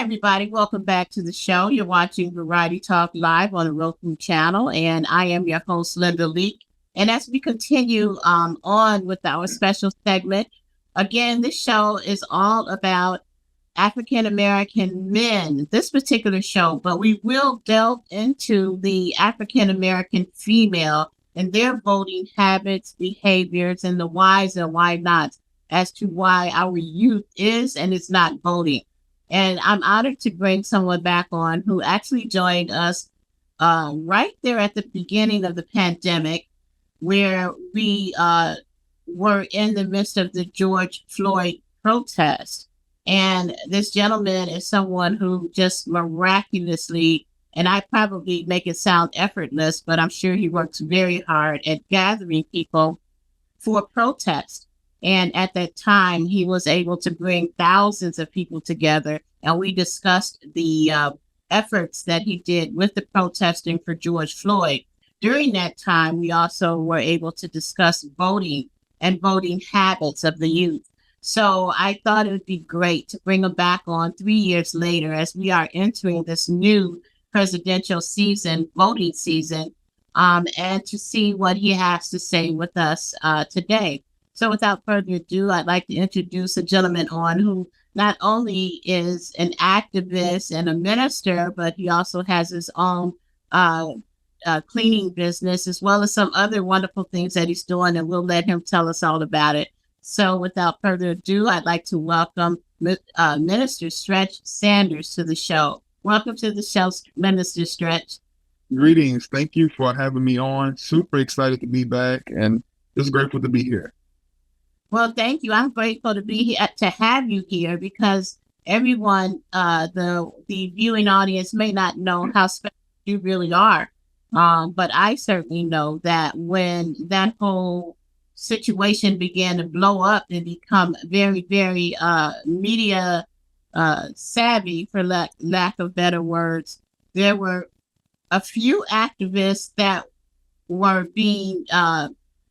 everybody. Welcome back to the show. You're watching Variety Talk Live on the Roku channel, and I am your host, Linda Leak. And as we continue on with our special segment, again, this show is all about African American men, this particular show, but we will delve into the African American female and their voting habits, behaviors, and the whys and why nots as to why our youth is and is not voting. And I'm honored to bring someone back on who actually joined us right there at the beginning of the pandemic, where we were in the midst of the George Floyd protest. And this gentleman is someone who just miraculously, and I probably make it sound effortless, but I'm sure he works very hard at gathering people for protest. And at that time, he was able to bring thousands of people together. And we discussed the efforts that he did with the protesting for George Floyd. During that time, we also were able to discuss voting and voting habits of the youth. So I thought it would be great to bring him back on 3 years later as we are entering this new presidential season, voting season, and to see what he has to say with us today. So without further ado, I'd like to introduce a gentleman on who not only is an activist and a minister, but he also has his own cleaning business, as well as some other wonderful things that he's doing, and we'll let him tell us all about it. So without further ado, I'd like to welcome Minister Stretch Sanders to the show. Welcome to the show, Minister Stretch. Greetings. Thank you for having me on. Super excited to be back, and just grateful to be here. Well, thank you. I'm grateful to be here, to have you here, because everyone, the viewing audience may not know how special you really are. But I certainly know that when that whole situation began to blow up and become very, very media savvy, for lack of better words, there were a few activists that were being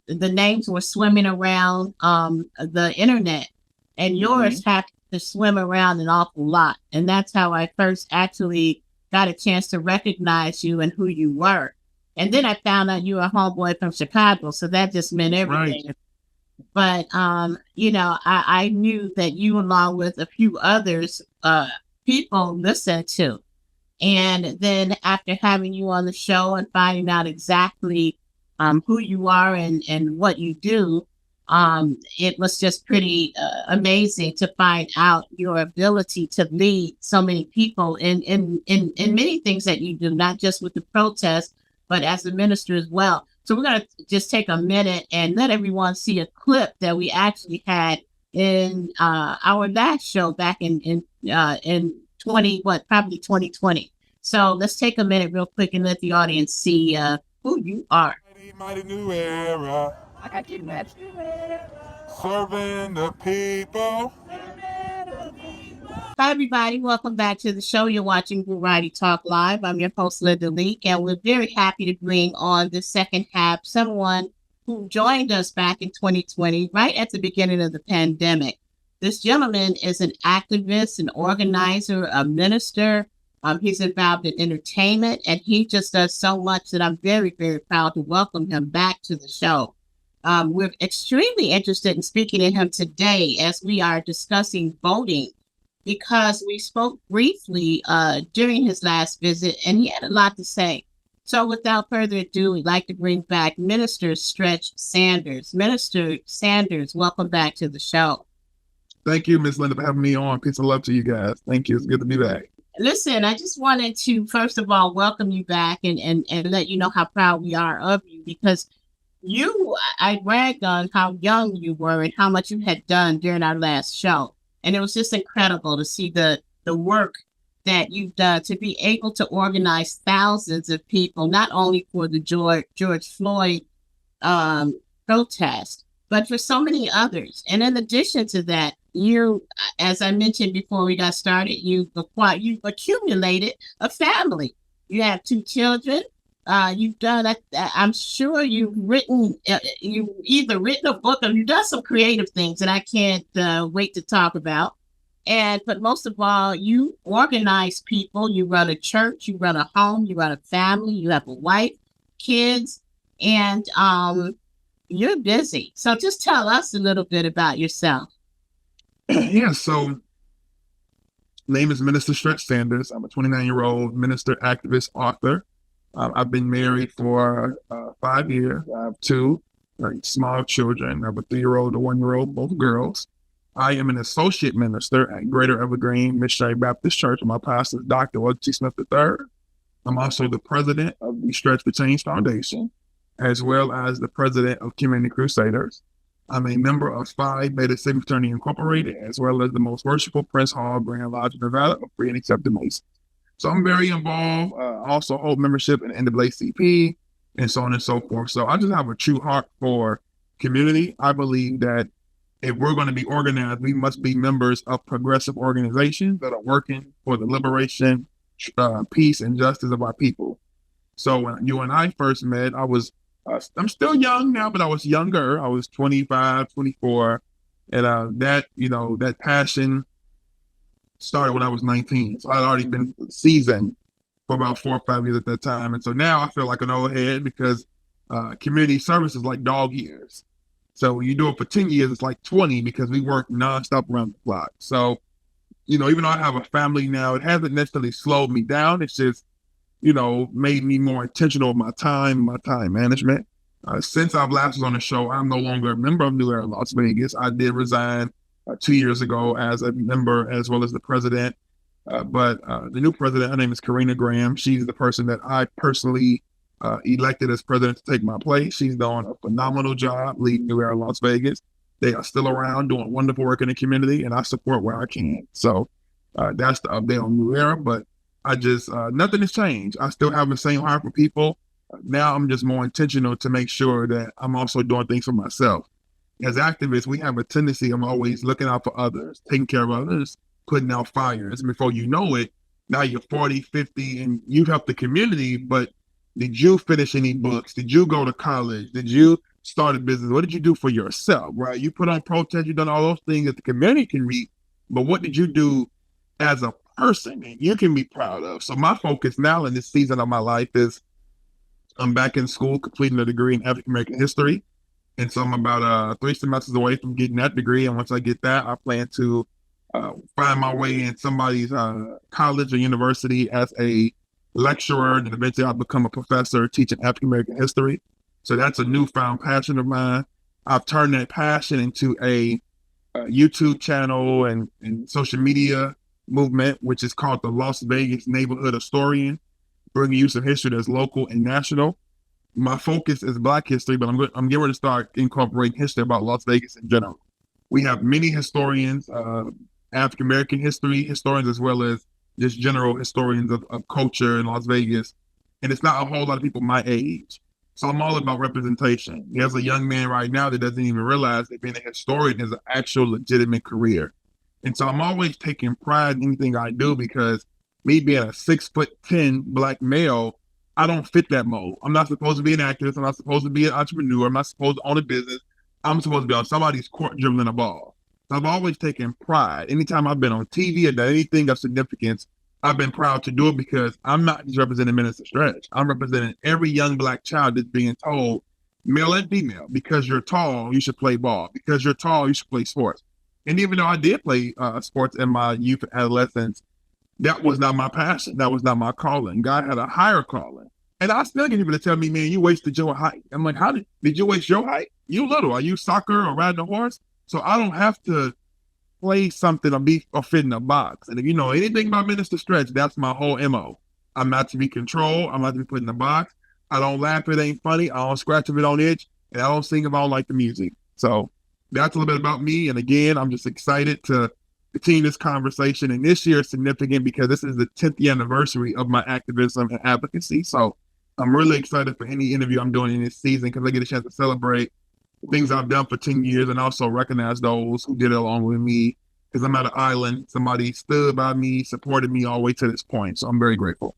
the names were swimming around the internet, and yours happened to swim around an awful lot. And that's how I first actually got a chance to recognize you and who you were. And then I found out you were a homeboy from Chicago, so that just meant everything. Right. But, I knew that you, along with a few others, people listened to. And then after having you on the show and finding out exactly who you are and what you do, it was just pretty amazing to find out your ability to lead so many people in many things that you do, not just with the protest, but as a minister as well. So we're going to just take a minute and let everyone see a clip that we actually had in our last show back in probably 2020. So let's take a minute real quick and let the audience see who you are. Mighty new era. I got you, man. Serving the people. Hi, everybody. Welcome back to the show. You're watching Variety Talk Live. I'm your host, Linda Leak, and we're very happy to bring on the second half someone who joined us back in 2020, right at the beginning of the pandemic. This gentleman is an activist, an organizer, a minister. He's involved in entertainment, and he just does so much that I'm very, very proud to welcome him back to the show. We're extremely interested in speaking to him today as we are discussing voting, because we spoke briefly during his last visit, and he had a lot to say. So without further ado, we'd like to bring back Minister Stretch Sanders. Minister Sanders, welcome back to the show. Thank you, Ms. Linda, for having me on. Peace and love to you guys. Thank you. It's good to be back. Listen, I just wanted to, first of all, welcome you back and let you know how proud we are of you, because I bragged on how young you were and how much you had done during our last show. And it was just incredible to see the work that you've done, to be able to organize thousands of people, not only for the George Floyd protest, but for so many others. And in addition to that, you, as I mentioned before we got started, you've accumulated a family. You have 2 children. You've done, I'm sure you've either written a book or you've done some creative things that I can't wait to talk about. but most of all, you organize people. You run a church, you run a home, you run a family, you have a wife, kids, and you're busy. So just tell us a little bit about yourself. Yeah, so name is Minister Stretch Sanders. I'm a 29-year-old minister, activist, author. I've been married for 5 years. I have two small children. I have a 3-year-old, a 1-year-old, both girls. I am an associate minister at Greater Evergreen Missionary Baptist Church. My pastor is Dr. Walter T. Smith III. I'm also the president of the Stretch for Change Foundation, as well as the president of Community Crusaders. I'm a member of Phi Beta Sigma Fraternity Incorporated, as well as the Most Worshipful Prince Hall Grand Lodge of Nevada, a free and accepted Mason. So I'm very involved. Also hold membership in NAACP and so on and so forth. So I just have a true heart for community. I believe that if we're going to be organized, we must be members of progressive organizations that are working for the liberation, peace, and justice of our people. So when you and I first met, I'm still young now, but I was younger. I was 25, 24. And that passion started when I was 19. So I'd already been seasoned for about 4 or 5 years at that time. And so now I feel like an old head because community service is like dog years. So when you do it for 10 years, it's like 20 because we work nonstop around the clock. So, even though I have a family now, it hasn't necessarily slowed me down. It's just, made me more intentional with my time management. Since I've last was on the show, I'm no longer a member of New Era Las Vegas. I did resign 2 years ago as a member as well as the president. But the new president, her name is Karina Graham. She's the person that I personally elected as president to take my place. She's doing a phenomenal job leading New Era Las Vegas. They are still around doing wonderful work in the community, and I support where I can. So that's the update on New Era. But I just, nothing has changed. I still have the same heart for people. Now I'm just more intentional to make sure that I'm also doing things for myself. As activists, we have a tendency of always looking out for others, taking care of others, putting out fires. And before you know it, now you're 40, 50, and you've helped the community, but did you finish any books? Did you go to college? Did you start a business? What did you do for yourself, right? You put on protest, you've done all those things that the community can read, but what did you do as a person and you can be proud of? So my focus now in this season of my life is I'm back in school, completing a degree in African American history. And so I'm about 3 semesters away from getting that degree. And once I get that, I plan to find my way in somebody's college or university as a lecturer, and eventually I'll become a professor teaching African American history. So that's a newfound passion of mine. I've turned that passion into a YouTube channel and social media movement, which is called the Las Vegas Neighborhood Historian, bringing you some history that's local and national. My focus is Black history, but I'm getting ready to start incorporating history about Las Vegas in general. We have many historians, African American history historians, as well as just general historians of culture in Las Vegas. And it's not a whole lot of people my age. So I'm all about representation. There's a young man right now that doesn't even realize that being a historian is an actual legitimate career. And so I'm always taking pride in anything I do because me being a 6'10" Black male, I don't fit that mold. I'm not supposed to be an activist. I'm not supposed to be an entrepreneur. I'm not supposed to own a business. I'm supposed to be on somebody's court dribbling a ball. So I've always taken pride. Anytime I've been on TV or done anything of significance, I've been proud to do it because I'm not just representing Minister Stretch. I'm representing every young Black child that's being told, male and female, because you're tall, you should play ball. Because you're tall, you should play sports. And even though I did play sports in my youth and adolescence, that was not my passion. That was not my calling. God had a higher calling. And I still get people to tell me, man, you wasted your height. I'm like, how did you waste your height? You little. Are you soccer or riding a horse? So I don't have to play something or fit in a box. And if you know anything about Minister Stretch, that's my whole MO. I'm not to be controlled. I'm not to be put in a box. I don't laugh if it ain't funny. I don't scratch if it don't itch. And I don't sing if I don't like the music. So that's a little bit about me. And again, I'm just excited to continue this conversation. And this year is significant because this is the 10th anniversary of my activism and advocacy. So I'm really excited for any interview I'm doing in this season because I get a chance to celebrate the things I've done for 10 years and also recognize those who did it along with me because I'm at an island. Somebody stood by me, supported me all the way to this point. So I'm very grateful.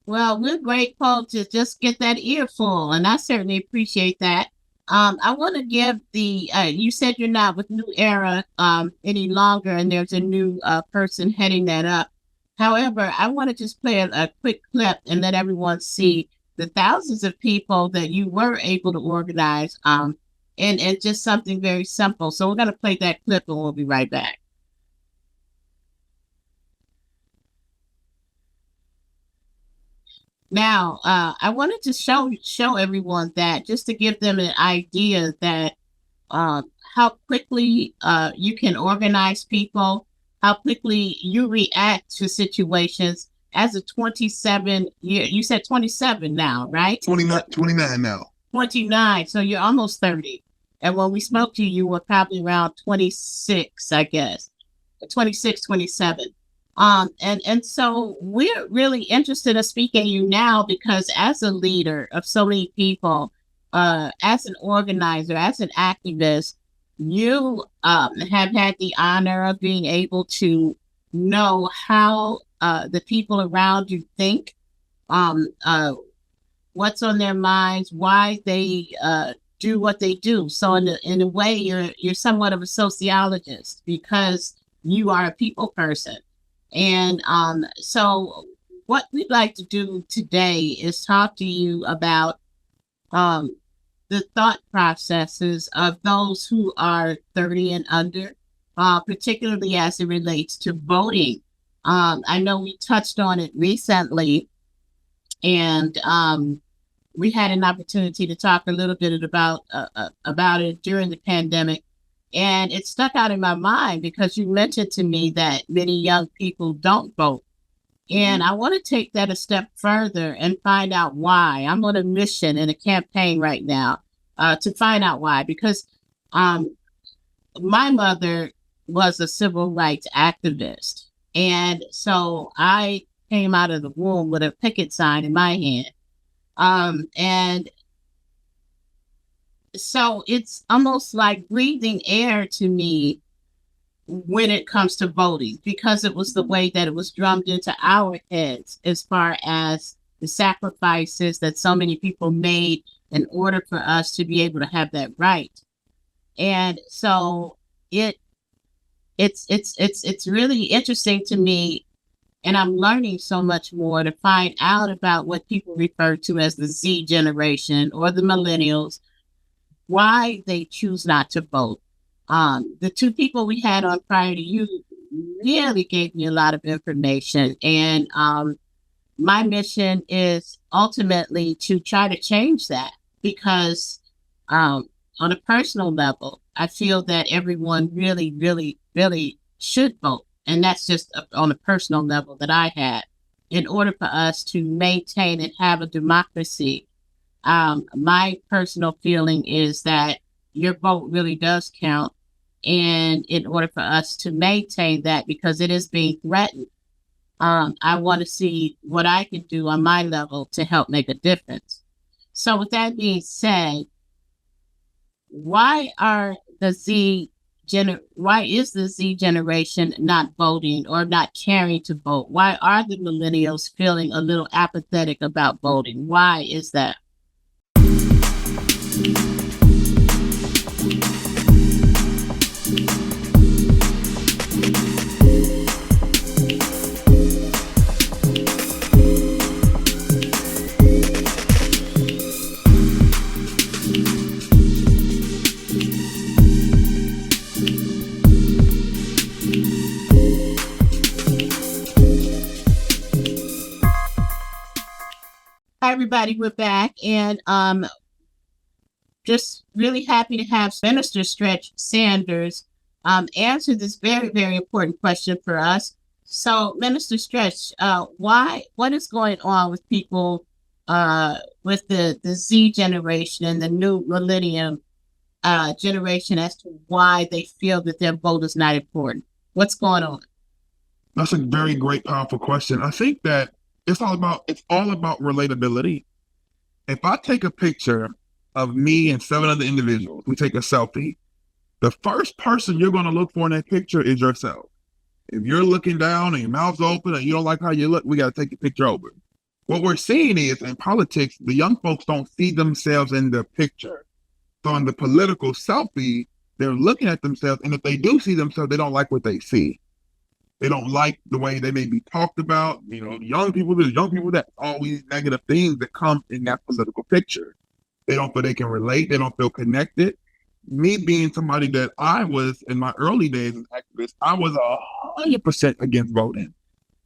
Well, we're grateful to just get that earful, and I certainly appreciate that. I want to give you said you're not with New Era any longer, and there's a new person heading that up. However, I want to just play a quick clip and let everyone see the thousands of people that you were able to organize, and just something very simple. So we're going to play that clip and we'll be right back. Now, I wanted to show everyone that, just to give them an idea that how quickly you can organize people, how quickly you react to situations. As a 27 year, you said 27 now, right? 29 now. 29, so you're almost 30. And when we spoke to you, you were probably around 26, I guess, 26, 27. And so we're really interested in speaking to you now because as a leader of so many people, as an organizer, as an activist, you have had the honor of being able to know how the people around you think, what's on their minds, why they do what they do. So in a way, you're somewhat of a sociologist because you are a people person. And so what we'd like to do today is talk to you about the thought processes of those who are 30 and under, particularly as it relates to voting. I know we touched on it recently, and we had an opportunity to talk a little bit about it during the pandemic. And it stuck out in my mind because you mentioned to me that many young people don't vote. And I want to take that a step further and find out why. I'm on a mission and a campaign right now to find out why. Because my mother was a civil rights activist. And so I came out of the womb with a picket sign in my hand. And so it's almost like breathing air to me when it comes to voting, because it was the way that it was drummed into our heads as far as the sacrifices that so many people made in order for us to be able to have that right. And so it's really interesting to me, and I'm learning so much more to find out about what people refer to as the Z generation or the millennials, why they choose not to vote. The two people we had on prior to you really gave me a lot of information. And my mission is ultimately to try to change that because on a personal level, I feel that everyone really, really, really should vote. And that's just on a personal level that I had in order for us to maintain and have a democracy. My personal feeling is that your vote really does count. And in order for us to maintain that, because it is being threatened, I want to see what I can do on my level to help make a difference. So with that being said, why is the Z generation not voting or not caring to vote? Why are the millennials feeling a little apathetic about voting? Why is that? Hi, everybody. We're back, and just really happy to have Minister Stretch Sanders answer this very, very important question for us. So, Minister Stretch, what is going on with people with the Z generation and the new millennium generation as to why they feel that their vote is not important? What's going on? That's a very great, powerful question. I think that it's all about relatability. If I take a picture of me and 7 other individuals, we take a selfie, the first person you're going to look for in that picture is yourself. If you're looking down and your mouth's open and you don't like how you look, we got to take a picture over. What we're seeing is in politics, the young folks don't see themselves in the picture. So on the political selfie, they're looking at themselves, and if they do see themselves, they don't like what they see. They don't like the way they may be talked about. You know, there's young people that always negative things that come in that political picture. They don't feel they can relate. They don't feel connected. Me being somebody that I was in my early days as an activist, I was 100% against voting.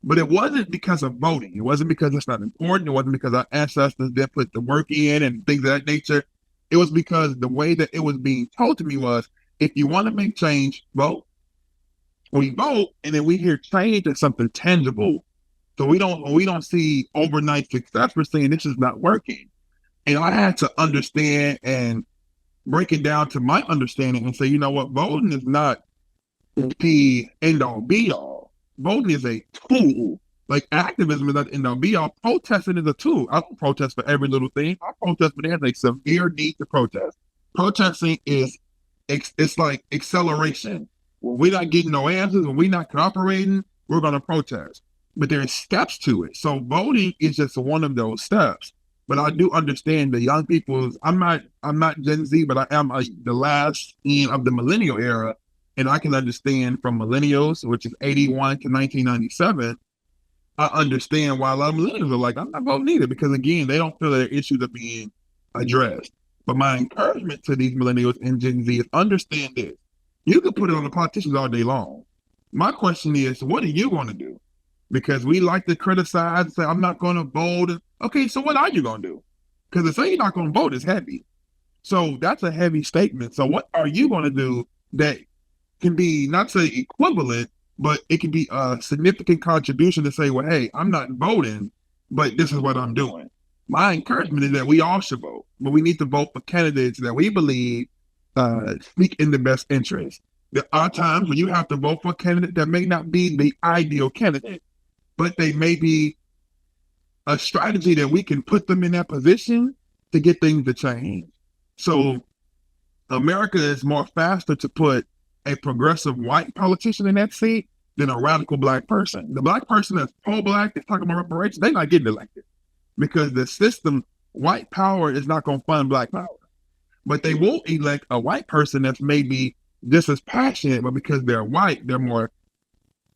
But it wasn't because of voting. It wasn't because it's not important. It wasn't because our ancestors didn't put the work in and things of that nature. It was because the way that it was being told to me was, if you want to make change, vote. We vote, and then we hear change as something tangible. So we don't see overnight success. We're saying this is not working. And I had to understand and break it down to my understanding and say, you know what, voting is not the end all be all. Voting is a tool. Like activism is not the end all be all. Protesting is a tool. I don't protest for every little thing. I protest when there's a severe need to protest. Protesting it's like acceleration. When we're not getting no answers, when we're not cooperating, we're going to protest. But there's steps to it. So voting is just one of those steps. But I do understand the young people. I'm not Gen Z, but I am the last end of the millennial era. And I can understand from millennials, which is 81 to 1997, I understand why a lot of millennials are like, I'm not voting either. Because again, they don't feel their issues are being addressed. But my encouragement to these millennials and Gen Z is understand this. You can put it on the politicians all day long. My question is, what are you going to do? Because we like to criticize and say, I'm not going to vote. Okay, so what are you going to do? Because to say you're not going to vote is heavy. So that's a heavy statement. So what are you going to do that can be, not say equivalent, but it can be a significant contribution to say, well, hey, I'm not voting, but this is what I'm doing. My encouragement is that we all should vote, but we need to vote for candidates that we believe speak in the best interest. There are times when you have to vote for a candidate that may not be the ideal candidate, but they may be a strategy that we can put them in that position to get things to change. So America is more faster to put a progressive white politician in that seat than a radical black person. The black person that's pro-black, that's talking about reparations, they're not getting elected because the system, white power is not going to fund black power. But they won't elect a white person that's maybe just as passionate, but because they're white, they're more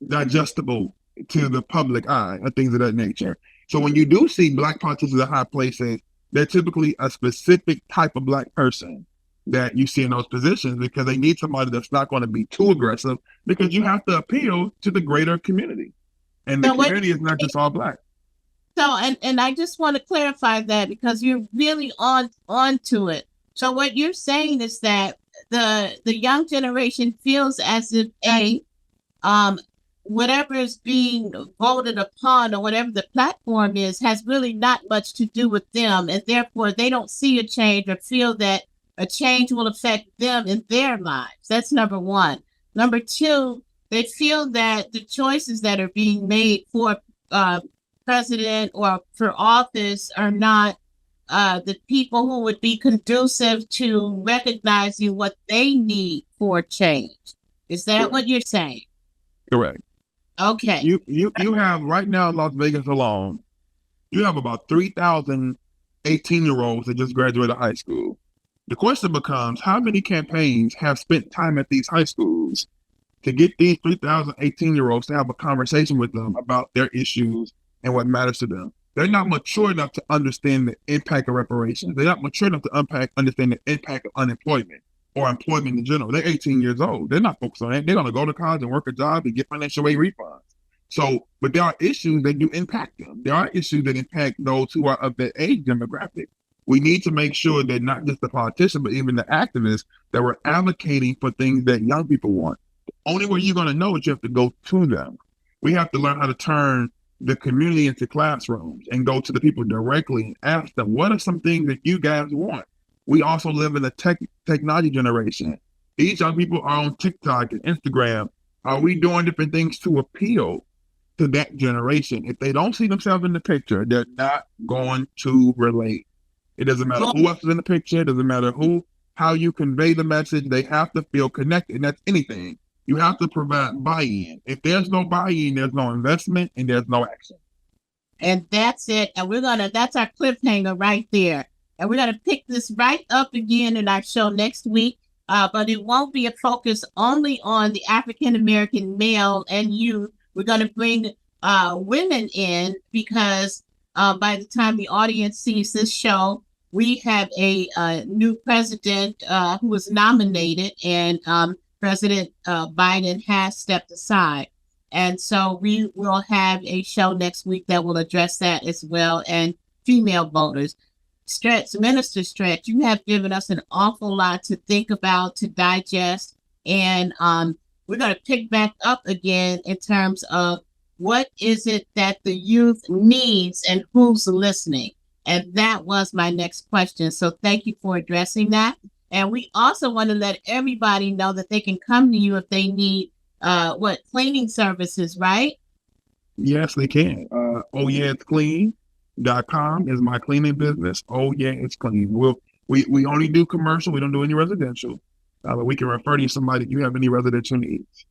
digestible to the public eye or things of that nature. So when you do see black politicians at high places, they're typically a specific type of black person that you see in those positions because they need somebody that's not going to be too aggressive because you have to appeal to the greater community. And the community is not just all black. So, and I just want to clarify that because you're really on to it. So what you're saying is that the young generation feels as if whatever is being voted upon or whatever the platform is has really not much to do with them, and therefore they don't see a change or feel that a change will affect them in their lives. That's number one. Number two, they feel that the choices that are being made for president or for office are not the people who would be conducive to recognizing what they need for change. Is that what you're saying? Correct. Okay. You have right now in Las Vegas alone, you have about 3,000 18-year-olds that just graduated high school. The question becomes, how many campaigns have spent time at these high schools to get these 3,000 18-year-olds to have a conversation with them about their issues and what matters to them? They're not mature enough to understand the impact of reparations. They're not mature enough to understand the impact of unemployment or employment in general. They're 18 years old. They're not focused on that. They're going to go to college and work a job and get financial aid refunds. So, but there are issues that do impact them. There are issues that impact those who are of that age demographic. We need to make sure that not just the politicians, but even the activists, that we're advocating for things that young people want. The only way you're going to know is you have to go to them. We have to learn how to turn the community into classrooms and go to the people directly and ask them, what are some things that you guys want? We also live in a technology generation. These young people are on TikTok and Instagram. Are we doing different things to appeal to that generation? If they don't see themselves in the picture, they're not going to relate. It doesn't matter who else is in the picture. It doesn't matter how you convey the message. They have to feel connected. And that's anything. You have to provide buy-in. If there's no buy-in, there's no investment and there's no action. And that's it. And that's our cliffhanger right there. And we're going to pick this right up again in our show next week. But it won't be a focus only on the African American male and youth. We're going to bring women in because by the time the audience sees this show, we have a new president who was nominated, and President Biden has stepped aside. And so we will have a show next week that will address that as well, and female voters. Minister Stretch, you have given us an awful lot to think about, to digest, and we're going to pick back up again in terms of what is it that the youth needs and who's listening. And that was my next question. So thank you for addressing that. And we also want to let everybody know that they can come to you if they need cleaning services, right? Yes, they can. Oh yeah, it's clean.com is my cleaning business. Oh yeah, it's clean. We only do commercial. We don't do any residential. But we can refer to somebody if you have any residential needs.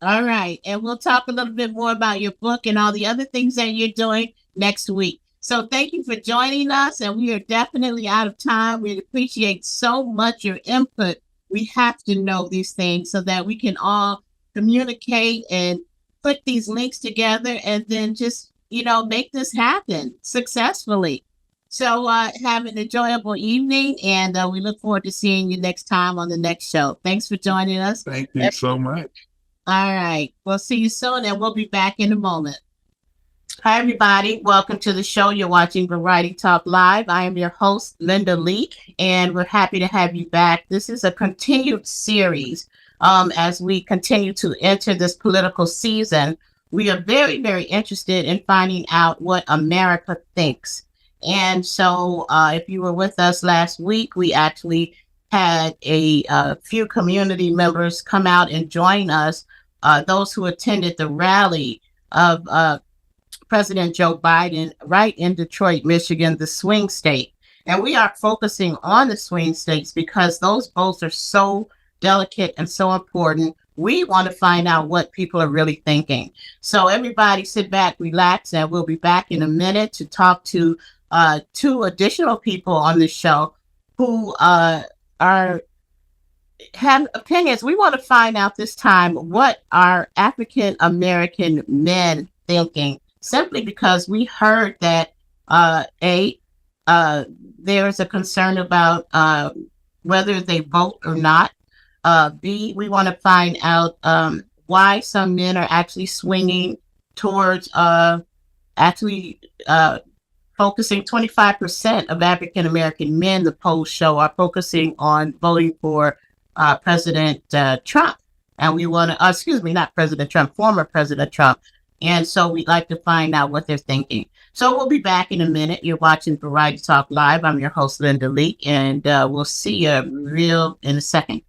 All right. And we'll talk a little bit more about your book and all the other things that you're doing next week. So thank you for joining us. And we are definitely out of time. We appreciate so much your input. We have to know these things so that we can all communicate and put these links together and then just, make this happen successfully. So have an enjoyable evening, and we look forward to seeing you next time on the next show. Thanks for joining us. Thank you so much. All right. We'll see you soon, and we'll be back in a moment. Hi, everybody. Welcome to the show. You're watching Variety Talk Live. I am your host, Linda Leak, and we're happy to have you back. This is a continued series as we continue to enter this political season. We are very, very interested in finding out what America thinks. And so if you were with us last week, we actually had a few community members come out and join us, those who attended the rally of President Joe Biden right in Detroit, Michigan, the swing state. And we are focusing on the swing states because those votes are so delicate and so important. We want to find out what people are really thinking. So everybody sit back, relax, and we'll be back in a minute to talk to two additional people on the show who have opinions. We want to find out this time what are African American men thinking, simply because we heard that there is a concern about whether they vote or not. B, we want to find out why some men are actually swinging towards focusing 25% of African American men, the polls show, are focusing on voting for President Trump. And we want to, not President Trump, former President Trump. And so we'd like to find out what they're thinking. So we'll be back in a minute. You're watching Variety Talk Live. I'm your host, Linda Leak, and we'll see you in a second.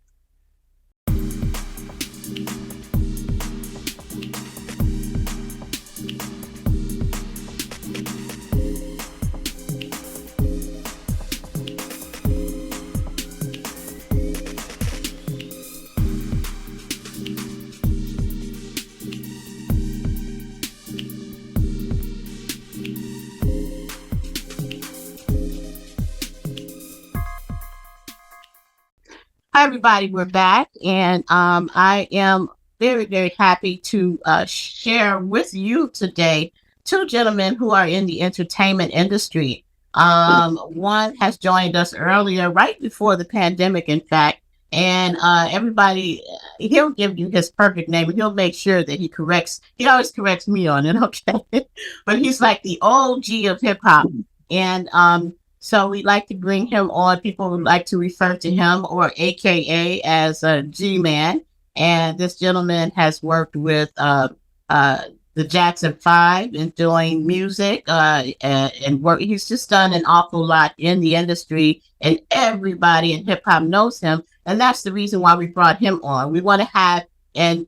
Hi, everybody. We're back, and I am very, very happy to share with you today two gentlemen who are in the entertainment industry. One has joined us earlier, right before the pandemic, in fact, and everybody, he'll give you his perfect name, and he'll make sure that he always corrects me on it, okay? But he's like the OG of hip-hop, and so we'd like to bring him on. People would like to refer to him, or AKA, as G-Man. And this gentleman has worked with the Jackson 5 in doing music and work. He's just done an awful lot in the industry, and everybody in hip hop knows him. And that's the reason why we brought him on. We want to have an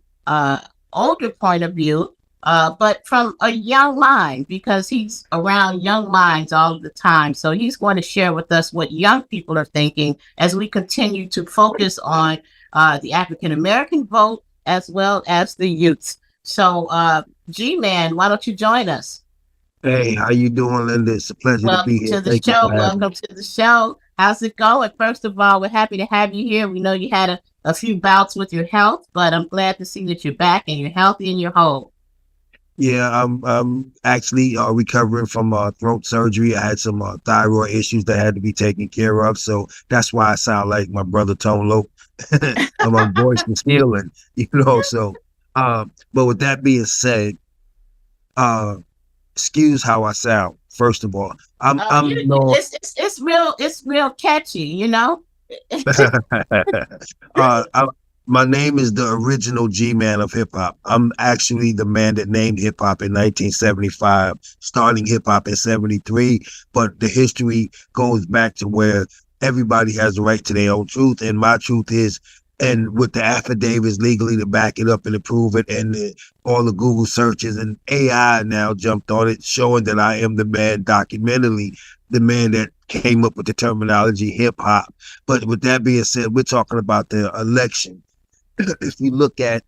older point of view, but from a young mind, because he's around young minds all the time. So he's going to share with us what young people are thinking as we continue to focus on the African American vote as well as the youths. So G-Man, why don't you join us? Hey, how you doing, Linda? It's a pleasure to be Welcome here. to the Thank you show. for having Welcome me. to the show. How's it going? First of all, we're happy to have you here. We know you had a few bouts with your health, but I'm glad to see that you're back and you're healthy and you're whole. Yeah, I'm actually recovering from throat surgery. I had some thyroid issues that had to be taken care of, so that's why I sound like my brother Tone Loc. And my voice is healing, So, but with that being said, uh, excuse how I sound. First of all, I'm no It's real catchy, you know. I, my name is the original G-Man of hip hop. I'm actually the man that named hip hop in 1975, starting hip hop in 73. But the history goes back to where everybody has the right to their own truth. And my truth is, and with the affidavits legally to back it up and to prove it, and all the Google searches and AI now jumped on it, showing that I am the man documentally, the man that came up with the terminology hip hop. But with that being said, we're talking about the election. If we look at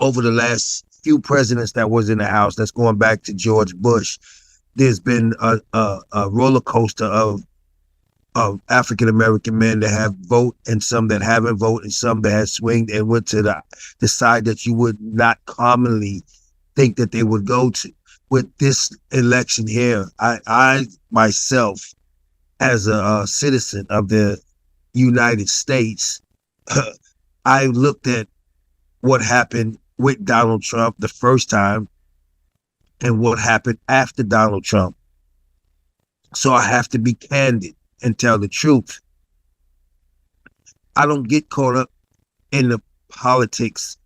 over the last few presidents that was in the House, that's going back to George Bush, there's been a roller coaster of African American men that have vote and some that haven't voted and some that have swinged and went to the side that you would not commonly think that they would go to. With this election here, I myself, as a citizen of the United States, I looked at what happened with Donald Trump the first time and what happened after Donald Trump. So I have to be candid and tell the truth. I don't get caught up in the politics.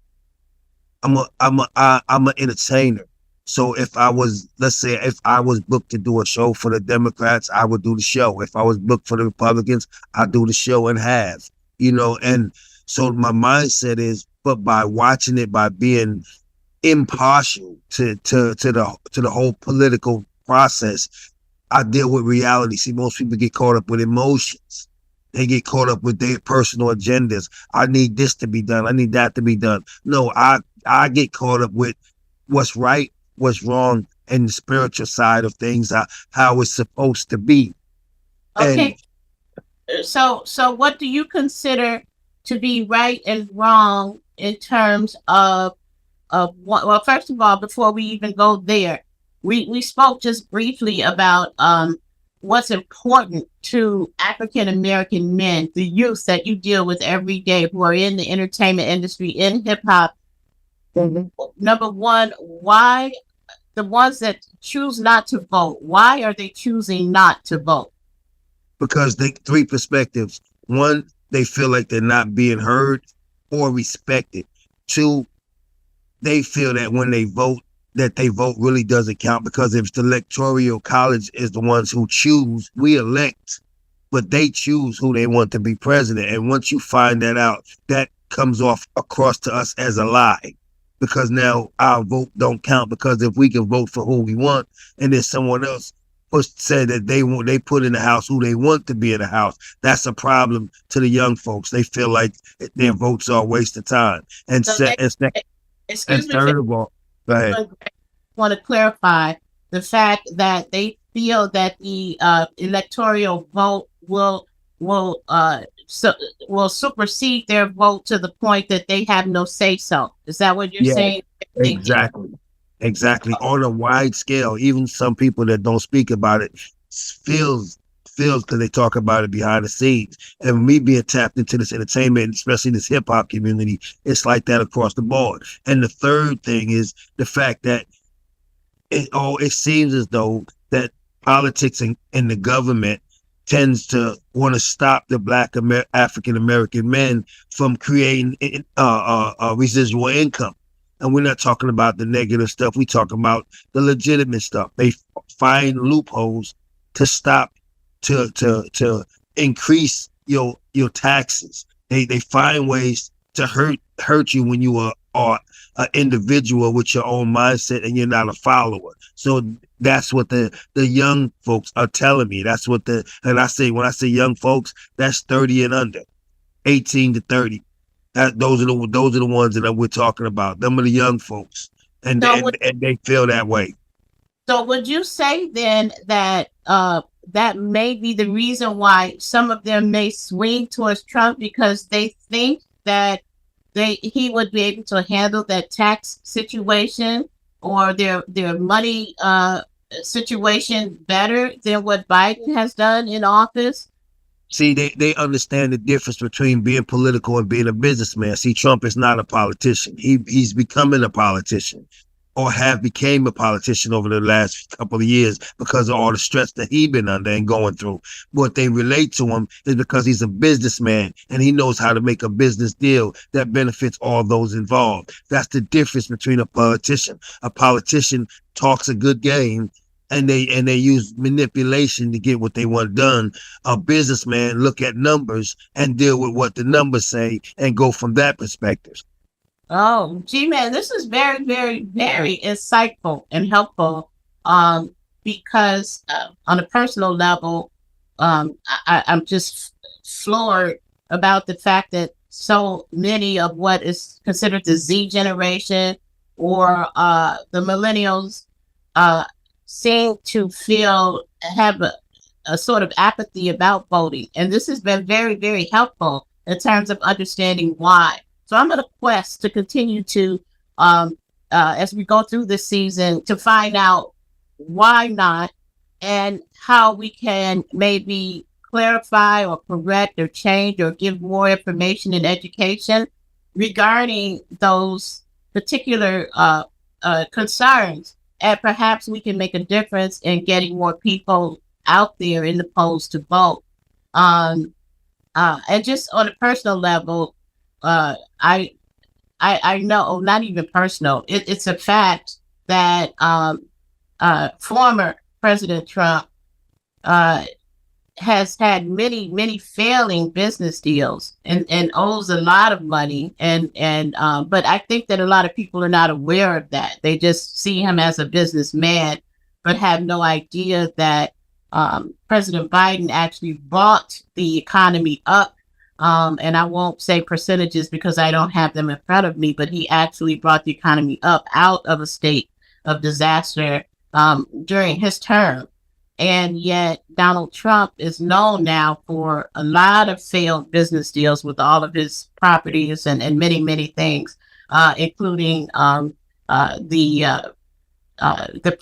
I'm an entertainer. So if I was, let's say, if I was booked to do a show for the Democrats, I would do the show. If I was booked for the Republicans, I'd do the show and have, and so my mindset is, but by watching it, by being impartial to the whole political process, I deal with reality. See, most people get caught up with emotions. They get caught up with their personal agendas. I need this to be done. I need that to be done. No, I get caught up with what's right, what's wrong, and the spiritual side of things, how it's supposed to be. And Okay, so what do you consider to be right and wrong in terms of what? Well, first of all, before we even go there, we spoke just briefly about what's important to African American men, the youth that you deal with every day who are in the entertainment industry in hip hop. Number one, why the ones that choose not to vote? Why are they choosing not to vote? because they three perspectives. One, they feel like they're not being heard or respected. Two, they feel that when they vote, that they vote really doesn't count because if the electoral college is the ones who choose, we elect, but they choose who they want to be president. And once you find that out, that comes off across to us as a lie because now our vote don't count because if we can vote for who we want and then someone else said that they put in the house who they want to be in the house, that's a problem to the young folks. They feel like their votes are a waste of time. And So set and excuse me for third of all, go ahead. want to clarify the fact that they feel that the electoral vote so, will supersede their vote to the point that they have no say so. Is that what you're Yeah, saying? exactly. Exactly. On a wide scale, even some people that don't speak about it feels because they talk about it behind the scenes. And me being tapped into this entertainment, especially this hip hop community, it's like that across the board. And the third thing is the fact that it seems as though that politics and the government tends to want to stop the African American men from creating residual income. And we're not talking about the negative stuff. We talking about the legitimate stuff. They find loopholes to stop to increase your taxes. They find ways to hurt you when you are an individual with your own mindset and you're not a follower. So that's what the young folks are telling me. That's what and I say, when I say young folks, that's 30 and under, 18 to 30. Those are the ones that we're talking about. Them are the young folks, and So and, and they feel that way. So would you say then that that may be the reason why some of them may swing towards Trump because they think that he would be able to handle that tax situation or their money situation better than what Biden has done in office? See, they understand the difference between being political and being a businessman. See, Trump is not a politician. He's becoming a politician, or have became a politician over the last couple of years because of all the stress that he's been under and going through. What they relate to him is because he's a businessman and he knows how to make a business deal that benefits all those involved. That's the difference between a politician. A politician talks a good game and they use manipulation to get what they want done. A businessman look at numbers and deal with what the numbers say and go from that perspective. Oh, G-Man, this is very, very, very insightful and helpful. Because on a personal level, I'm just floored about the fact that so many of what is considered the Z generation or the millennials seem to have a sort of apathy about voting. And this has been very, very helpful in terms of understanding why. So I'm going to quest to continue to, as we go through this season, to find out why not and how we can maybe clarify or correct or change or give more information and education regarding those particular concerns. And perhaps we can make a difference in getting more people out there in the polls to vote. And just on a personal level, I know, not even personal. It's a fact that former President Trump has had many failing business deals and owes a lot of money. But I think that a lot of people are not aware of that. They just see him as a businessman, but have no idea that President Biden actually brought the economy up. And I won't say percentages because I don't have them in front of me, but he actually brought the economy up out of a state of disaster during his term. And yet Donald Trump is known now for a lot of failed business deals with all of his properties and many things, including the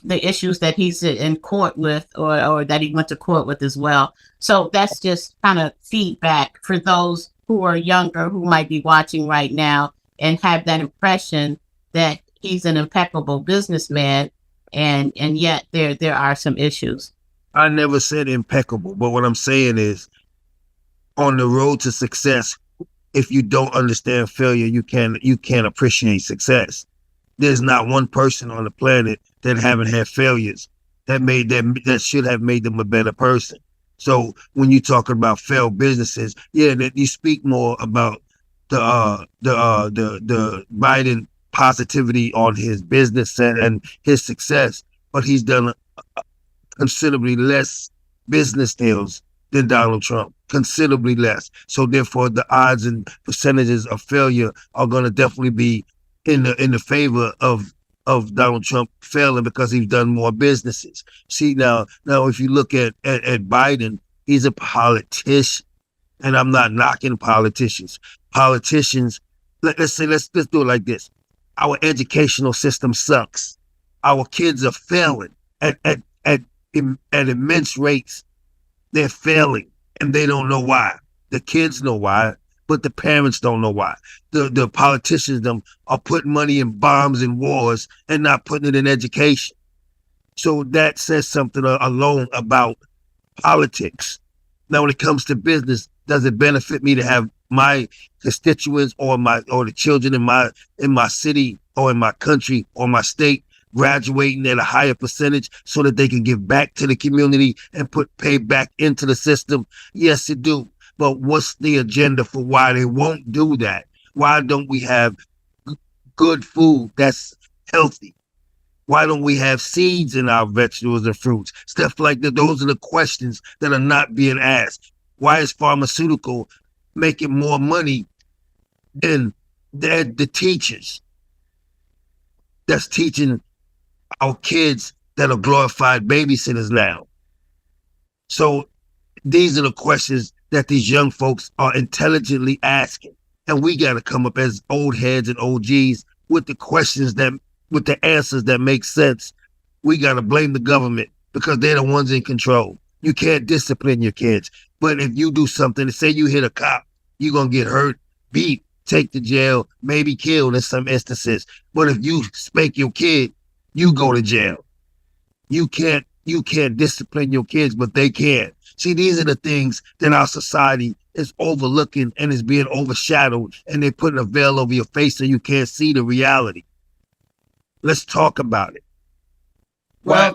issues that he's in court with or that he went to court with as well. So that's just kind of feedback for those who are younger who might be watching right now and have that impression that he's an impeccable businessman and yet there are some issues. I never said impeccable, but what I'm saying is on the road to success, if you don't understand failure, you can't appreciate success. There's not one person on the planet that haven't had failures that should have made them a better person. So when you talk about failed businesses, that you speak more about the Biden positivity on his business and his success, but he's done considerably less business deals than Donald Trump, considerably less. So therefore, the odds and percentages of failure are going to definitely be in the favor of Donald Trump failing because he's done more businesses. See now if you look at Biden, he's a politician, and I'm not knocking politicians. Politicians, let's do it like this: our educational system sucks. Our kids are failing at immense rates. They're failing, and they don't know why. The kids know why, but the parents don't know why. The politicians them are putting money in bombs and wars and not putting it in education. So that says something alone about politics. Now, when it comes to business, does it benefit me to have my constituents or the children in my city or in my country or my state graduating at a higher percentage so that they can give back to the community and pay back into the system? Yes, it do. But what's the agenda for why they won't do that? Why don't we have good food that's healthy? Why don't we have seeds in our vegetables and fruits? Stuff like that. Those are the questions that are not being asked. Why is pharmaceutical making more money than the teachers that's teaching our kids that are glorified babysitters now. So these are the questions that these young folks are intelligently asking. And we got to come up as old heads and OGs with the questions with the answers that make sense. We got to blame the government because they're the ones in control. You can't discipline your kids. But if you do something, say you hit a cop, you're going to get hurt, beat, take to jail, maybe killed in some instances. But if you spank your kid, you go to jail. You can't discipline your kids, but they can. See, these are the things that our society is overlooking and is being overshadowed, and they're putting a veil over your face so you can't see the reality. Let's talk about it. Well,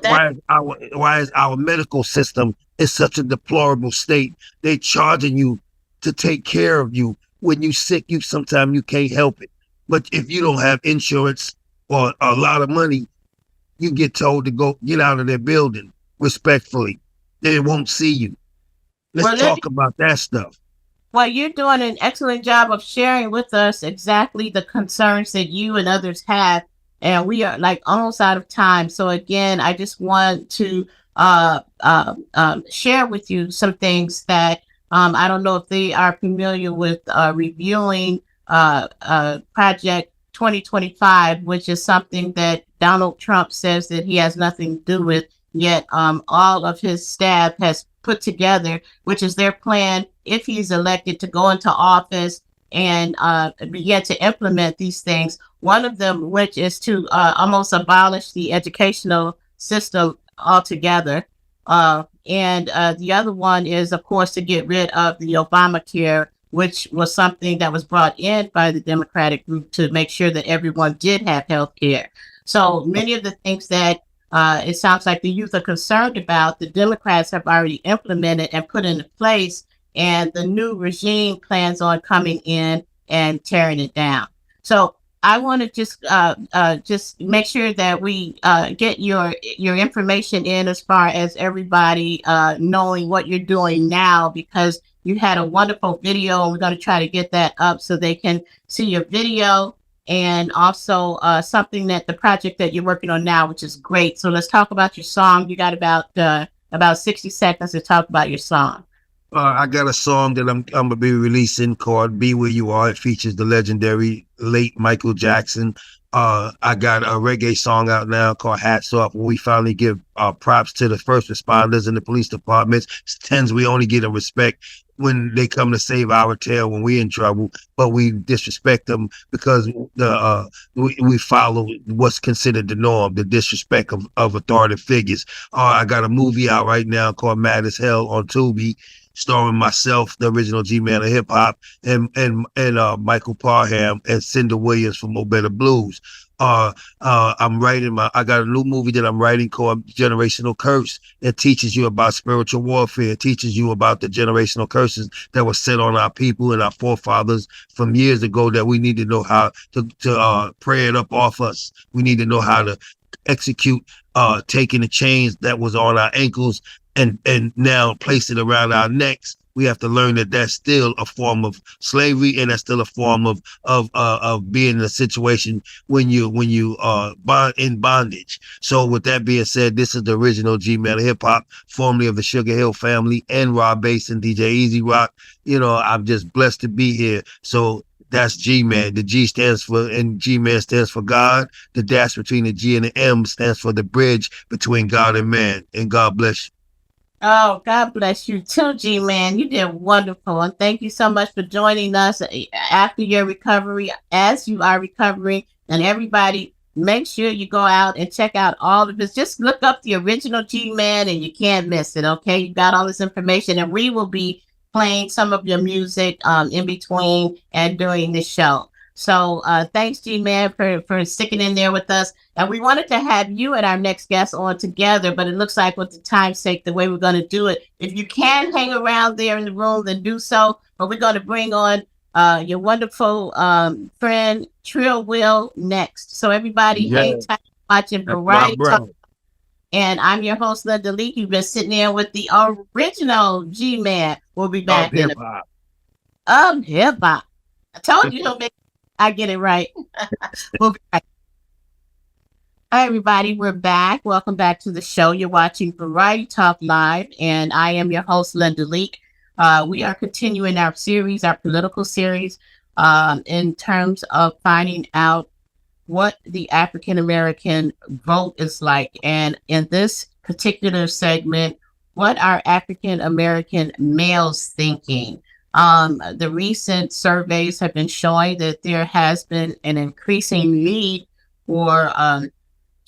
Why is our medical system in such a deplorable state? They charging you to take care of you. When you sick, sometimes you can't help it. But if you don't have insurance or a lot of money, you get told to go get out of their building respectfully. They won't see you. Let's talk about that stuff. Well, you're doing an excellent job of sharing with us exactly the concerns that you and others have. And we are like almost out of time. So again, I just want to share with you some things that I don't know if they are familiar with reviewing Project 2025, which is something that Donald Trump says that he has nothing to do with, yet all of his staff has put together, which is their plan if he's elected to go into office and begin to implement these things. One of them, which is to almost abolish the educational system altogether. And the other one is, of course, to get rid of the Obamacare, which was something that was brought in by the Democratic group to make sure that everyone did have health care. So many of the things that it sounds like the youth are concerned about, the Democrats have already implemented and put into place, and the new regime plans on coming in and tearing it down. So I want to just make sure that we get your information in as far as everybody knowing what you're doing now, because you had a wonderful video, and we're going to try to get that up so they can see your video, and also something that the project that you're working on now, which is great. So let's talk about your song. You got about 60 seconds to talk about your song. I got a song that I'm gonna be releasing called "Be Where You Are." It features the legendary late Michael Jackson. I got a reggae song out now called "Hats Off," where we finally give props to the first responders and the police departments. Tends we only get a respect when they come to save our tail when we're in trouble, but we disrespect them because we follow what's considered the norm, the disrespect of authoritative figures. I got a movie out right now called "Mad as Hell" on Tubi, starring myself, the original G-Man of hip hop, and Michael Parham and Cinda Williams from Mo Better Blues. I got a new movie that I'm writing called Generational Curse. It teaches you about spiritual warfare. It teaches you about the generational curses that were set on our people and our forefathers from years ago, that we need to know how to pray it up off us. We need to know how to execute taking the chains that was on our ankles and now place it around our necks. We have to learn that that's still a form of slavery, and that's still a form of being in a situation when you in bondage. So with that being said, this is the original G-Man of hip hop, formerly of the Sugar Hill family, and Rob Bass and DJ Easy Rock. You know, I'm just blessed to be here. So that's G-Man. The G stands for, and G-Man stands for God. The dash between the G and the M stands for the bridge between God and man. And God bless you. Oh, God bless you too, G-Man. You did wonderful. And thank you so much for joining us after your recovery, as you are recovering. And everybody, make sure you go out and check out all of this. Just look up the original G-Man and you can't miss it, okay? You got all this information, and we will be playing some of your music in between and during the show. So thanks, G-Man, for sticking in there with us. And we wanted to have you and our next guest on together, but it looks like with the time's sake, the way we're going to do it, if you can hang around there in the room, then do so. But we're going to bring on your wonderful friend, Trill Will, next. So everybody, hang tight, watching Variety Talk. And I'm your host, Linda Lee. You've been sitting there with the original G-Man. We'll be back in hip hop. I told you he'll make I get it right. We'll be right Hi, everybody. We're back. Welcome back to the show. You're watching Variety Talk Live, and I am your host, Linda Leak. We are continuing our series, our political series, in terms of finding out what the African American vote is like. And in this particular segment, what are African American males thinking? The recent surveys have been showing that there has been an increasing need for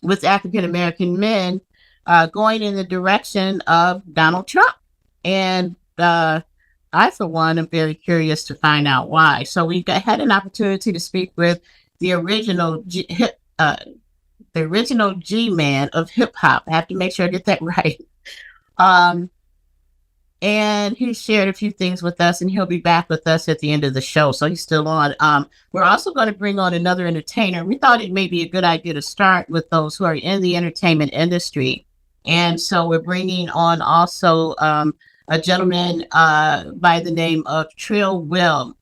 with African American men going in the direction of Donald Trump. And I, for one, am very curious to find out why. So had an opportunity to speak with the original the original G-man of hip hop. I have to make sure I get that right. And he shared a few things with us, and he'll be back with us at the end of the show. So he's still on. We're also going to bring on another entertainer. We thought it may be a good idea to start with those who are in the entertainment industry. And so we're bringing on also a gentleman by the name of Trill Will,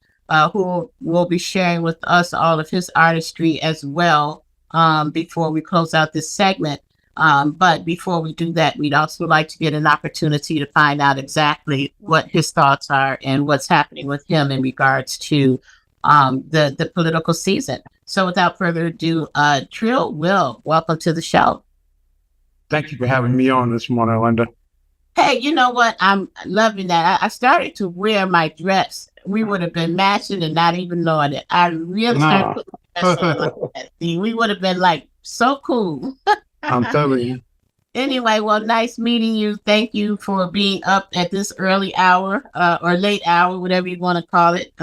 who will be sharing with us all of his artistry as well before we close out this segment. But before we do that, we'd also like to get an opportunity to find out exactly what his thoughts are and what's happening with him in regards to the political season. So without further ado, Trill Will, welcome to the show. Thank you for having me on this morning, Linda. Hey, you know what? I'm loving that. I started to wear my dress. We would have been matching and not even knowing it. I really started putting my dress on like that. We would have been like so cool. I'm telling you. Anyway, well, nice meeting you. Thank you for being up at this early hour or late hour, whatever you want to call it.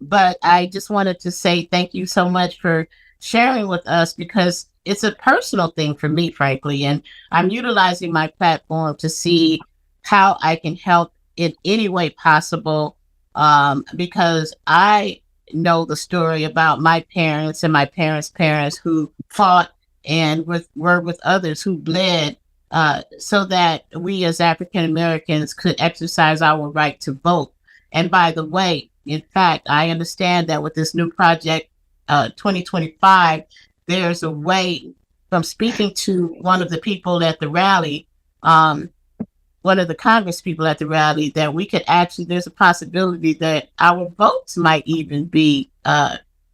But I just wanted to say thank you so much for sharing with us, because it's a personal thing for me, frankly, and I'm utilizing my platform to see how I can help in any way possible, because I know the story about my parents and my parents' parents who fought and were with others who bled so that we as African Americans could exercise our right to vote. And by the way, in fact, I understand that with this new project, 2025, there's a way, from speaking to one of the people at the rally, one of the Congress people at the rally, that we could actually, there's a possibility that our votes might even be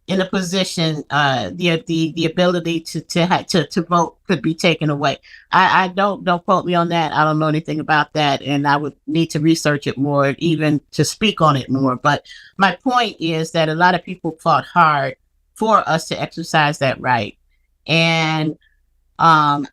in a position, the ability to vote could be taken away. I don't quote me on that. I don't know anything about that, and I would need to research it more, even to speak on it more. But my point is that a lot of people fought hard for us to exercise that right, and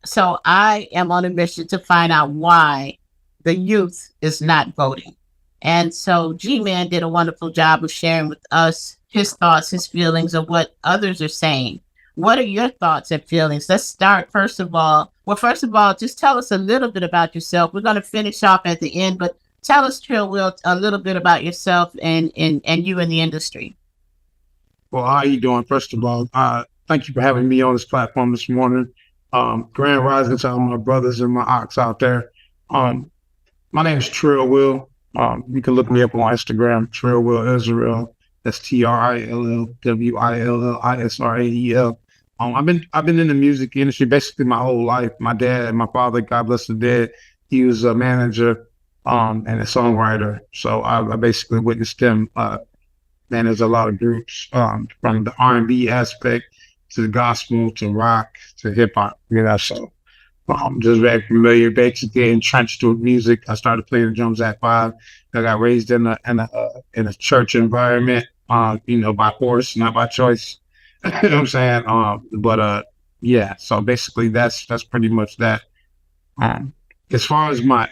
so I am on a mission to find out why the youth is not voting. And so G-Man did a wonderful job of sharing with us his thoughts, his feelings of what others are saying. What are your thoughts and feelings? Let's start first of all, just tell us a little bit about yourself. We're going to finish off at the end, but tell us, Trill Will, a little bit about yourself and you in the industry. Well, how are you doing? First of all, thank you for having me on this platform this morning. Grand rising to all my brothers and my ox out there. My name is Trill Will. You can look me up on Instagram, Trill Will Israel. That's TrillWillIsrael. I've been in the music industry basically my whole life. My dad, my father, God bless the dead, he was a manager and a songwriter. So I basically witnessed him manage a lot of groups, from the R&B aspect to the gospel to rock to hip hop. So I'm just very familiar, basically entrenched with music. I started playing the drums at 5. I got raised in a church environment, by force, not by choice. You know what I'm saying? Yeah. So basically, that's pretty much that. As far as my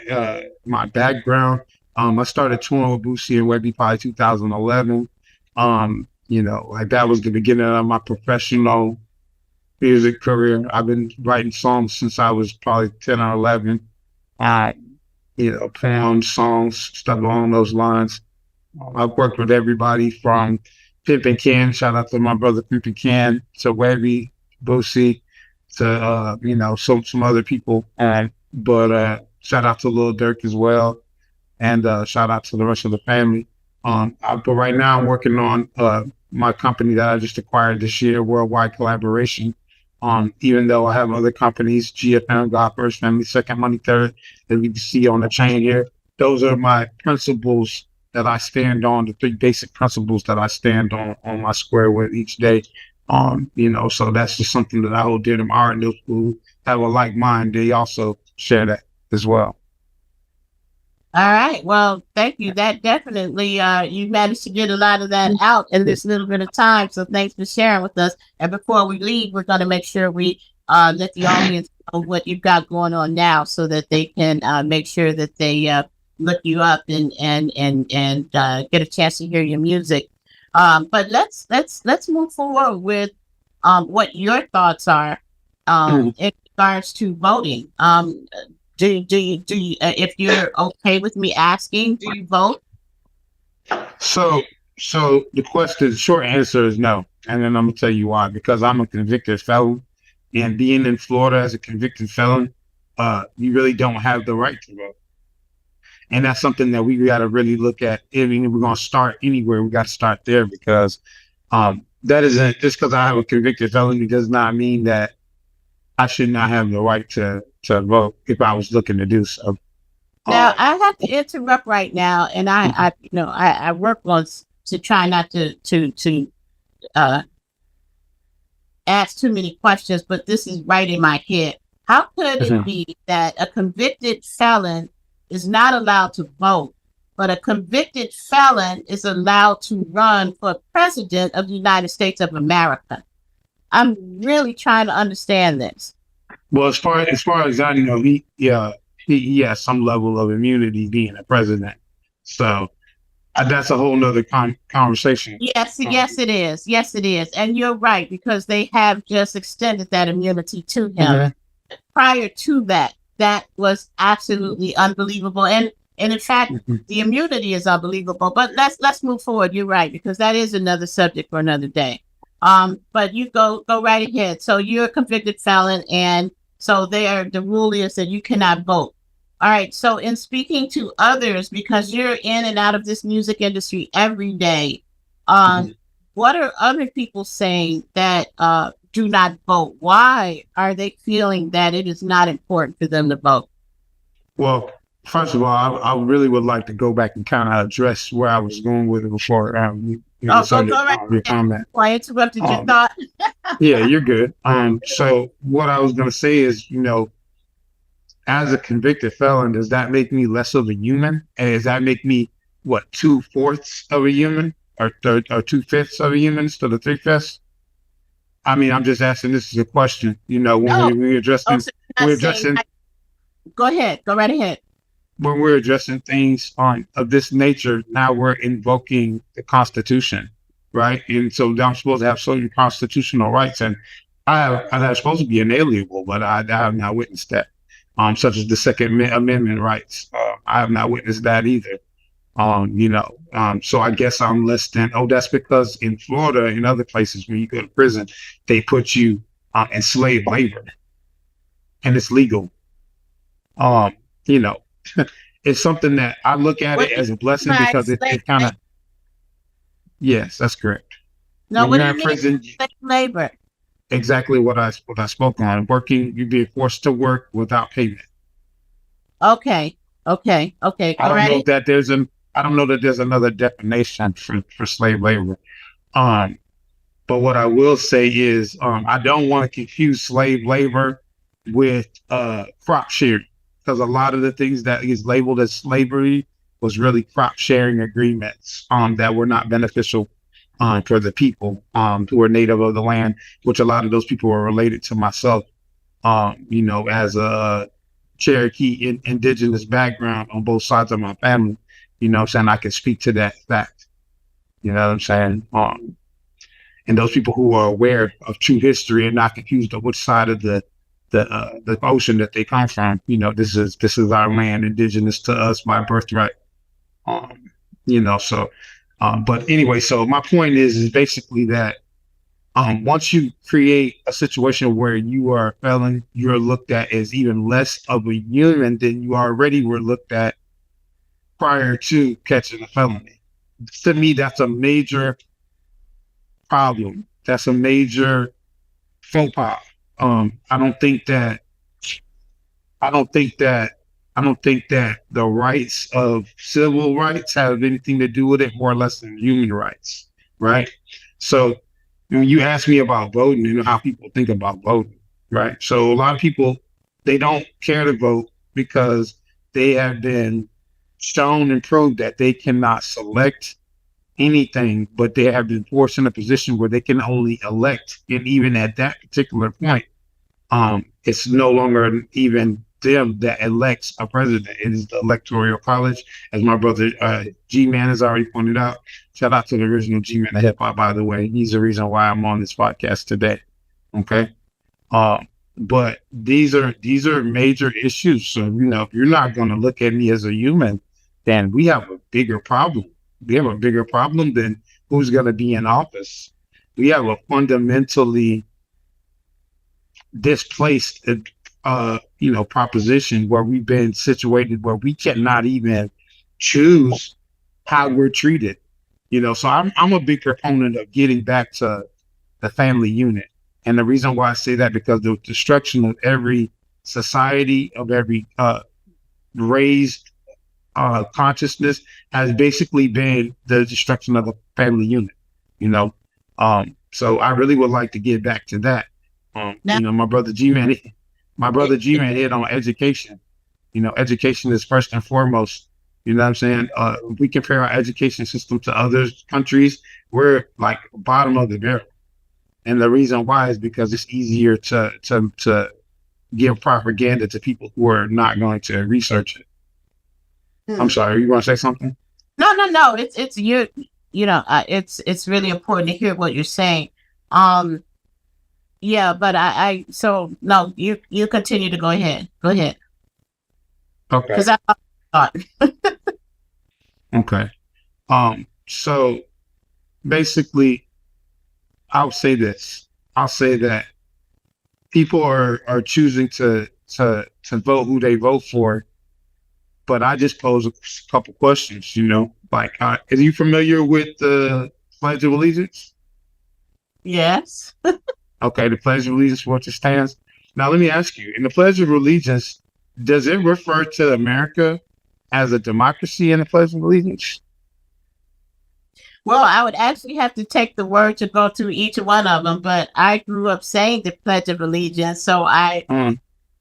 background, I started touring with Boosie and Webbie probably 2011. That was the beginning of my professional music career. I've been writing songs since I was probably 10 or 11. Pound songs, stuff along those lines. I've worked with everybody from Pimpin' Ken, shout out to my brother Pimpin' Ken, to Webbie, Boosie, to some other people. But shout out to Lil Durk as well, and shout out to the rest of the family. But right now I'm working on my company that I just acquired this year, Worldwide Collaboration. Even though I have other companies, GFM, God First, Family Second, Money Third, that we see on the chain here. Those are my principles that I stand on, the three basic principles that I stand on my square with each day. So that's just something that I hold dear to my heart, and those who have a like mind, they also share that as well. All right. Well, thank you. That definitely, you managed to get a lot of that out in this little bit of time. So thanks for sharing with us. And before we leave, we're going to make sure we let the audience know what you've got going on now, so that they can make sure that they look you up and get a chance to hear your music. But let's move forward with what your thoughts are in regards to voting. Do you if you're okay with me asking, do you vote? So the short answer is no. And then I'm gonna tell you why. Because I'm a convicted felon, and being in Florida as a convicted felon, you really don't have the right to vote. And that's something that we got to really look at. If we're going to start anywhere, we got to start there, because that isn't just because I have a convicted felony does not mean that I should not have the right to vote if I was looking to do so. Now I have to interrupt right now, and I work on to try not to ask too many questions, but this is right in my head. How could it be that a convicted felon is not allowed to vote, but a convicted felon is allowed to run for president of the United States of America? I'm really trying to understand this. Well, as far as I know, he has some level of immunity being a president. So that's a whole nother conversation. Yes, it is. Yes, it is. And you're right, because they have just extended that immunity to him. Prior to that was absolutely unbelievable. And in fact, the immunity is unbelievable. But let's move forward. You're right, because that is another subject for another day. But you go right ahead. So you're a convicted felon, and so the rule is that you cannot vote. All right. So in speaking to others, because you're in and out of this music industry every day, what are other people saying that do not vote? Why are they feeling that it is not important for them to vote? Well, first of all, I really would like to go back and kind of address where I was going with it before your comment. I interrupted your thought. Yeah, you're good. So what I was going to say is, as a convicted felon, does that make me less of a human? And does that make me, 2/4 of a human, or 2/5 of a human instead of 3/5? I mean, I'm just asking. This is a question. When we're addressing, Go ahead. Go right ahead. When we're addressing things of this nature, now we're invoking the Constitution, right? And so I'm supposed to have certain constitutional rights, and I'm supposed to be inalienable, but I have not witnessed that. Such as the Second Amendment rights, I have not witnessed that either. So I guess I'm less than. That's because in Florida and other places, when you go to prison, they put you in slave labor, and it's legal. It's something that I look at it as a blessing, because it kind of. Yes, that's correct. No, what do you mean slave labor? Exactly what I spoke on. You're being forced to work without payment. Okay. I don't know that there's another definition for slave labor. But what I will say is, I don't want to confuse slave labor with crop sharing, because a lot of the things that is labeled as slavery was really crop sharing agreements that were not beneficial for the people who are native of the land, which a lot of those people were related to myself, as a Cherokee indigenous background on both sides of my family. I can speak to that fact. You know what I'm saying? And those people who are aware of true history and not confused of which side of the ocean that they come from. This is our land, indigenous to us by birthright. But anyway, so my point is basically that once you create a situation where you are a felon, you're looked at as even less of a human than you already were looked at prior to catching a felony. To me, that's a major problem. That's a major faux pas. I don't think that I don't think that I don't think that the rights of civil rights have anything to do with it, more or less than human rights, right? So when you ask me about voting, you know how people think about voting, right? So a lot of people, they don't care to vote because they have been shown and proved that they cannot select anything, but they have been forced in a position where they can only elect, and even at that particular point, it's no longer even them that elects a president. It is the electoral college, as my brother G-Man has already pointed out. Shout out to the original G-Man of hip hop, by the way. He's the reason why I'm on this podcast today. Okay. But these are major issues. So, if you're not going to look at me as a human, then we have a bigger problem. We have a bigger problem than who's going to be in office. We have a fundamentally displaced, proposition where we've been situated where we cannot even choose how we're treated. So I'm a big proponent of getting back to the family unit. And the reason why I say that, because the destruction of every society, of every raised consciousness, has basically been the destruction of the family unit. So I really would like to get back to that. My brother G-Man hit on education. Education is first and foremost. You know what I'm saying? If we compare our education system to other countries, we're like bottom of the barrel. And the reason why is because it's easier to give propaganda to people who are not going to research it. I'm sorry, you want to say something? No. It's you. It's really important to hear what you're saying. Yeah, but so no, you continue to go ahead. Go ahead. Okay. Because I thought. Okay. So basically, I'll say this. I'll say that people are choosing to vote who they vote for, but I just pose a couple questions. Like, are you familiar with the Pledge of Allegiance? Yes. Okay, the Pledge of Allegiance, for which it stands. Now, let me ask you: in the Pledge of Allegiance, does it refer to America as a democracy in the Pledge of Allegiance? Well, I would actually have to take the word to go through each one of them, but I grew up saying the Pledge of Allegiance, so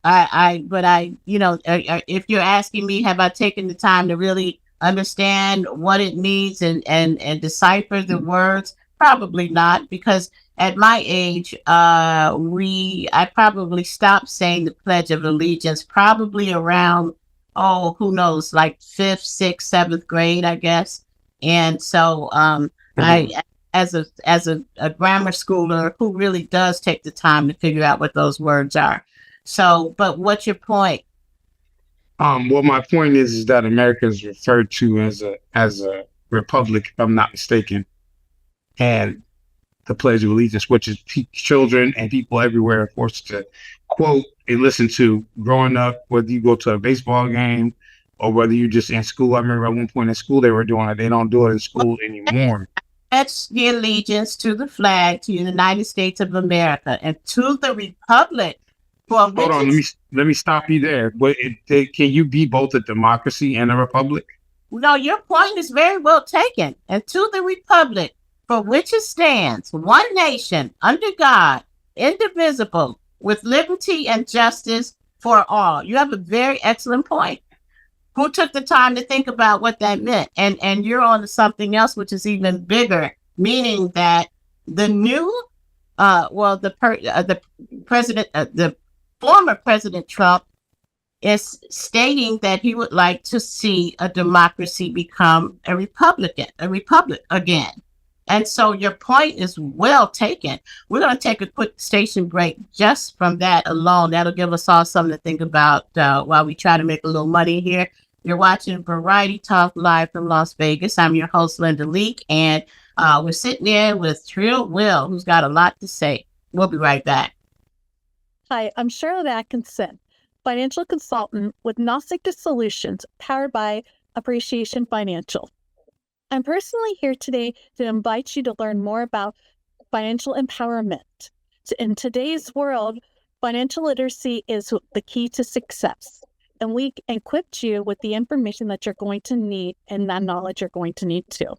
if you're asking me, have I taken the time to really understand what it means and decipher the words? Probably not, because at my age, I probably stopped saying the Pledge of Allegiance probably around, who knows, like 5th, 6th, 7th grade, I guess. And so I, as a grammar schooler who really does take the time to figure out what those words are. So, but what's your point? Well, my point is that America is referred to as a republic, if I'm not mistaken, and the Pledge of Allegiance, which is children and people everywhere are forced to quote and listen to growing up, whether you go to a baseball game or whether you're just in school. I remember at one point in school they were doing it. They don't do it in school anymore. Pledge the allegiance to the flag, to the United States of America, and to the republic. Hold on, let me stop you there. But can you be both a democracy and a republic? No, your point is very well taken. And to the republic for which it stands, one nation, under God, indivisible, with liberty and justice for all. You have a very excellent point. Who took the time to think about what that meant? And you're on to something else, which is even bigger, meaning that the new, the former President Trump is stating that he would like to see a democracy become a republic again. And so your point is well taken. We're going to take a quick station break just from that alone. That'll give us all something to think about while we try to make a little money here. You're watching Variety Talk live from Las Vegas. I'm your host, Linda Leak, and we're sitting there with Trill Will, who's got a lot to say. We'll be right back. Hi, I'm Charlotte Atkinson, financial consultant with Gnostic Solutions, powered by Appreciation Financial. I'm personally here today to invite you to learn more about financial empowerment. In today's world, Financial literacy is the key to success, and we equipped you with the information that you're going to need and that knowledge you're going to need too.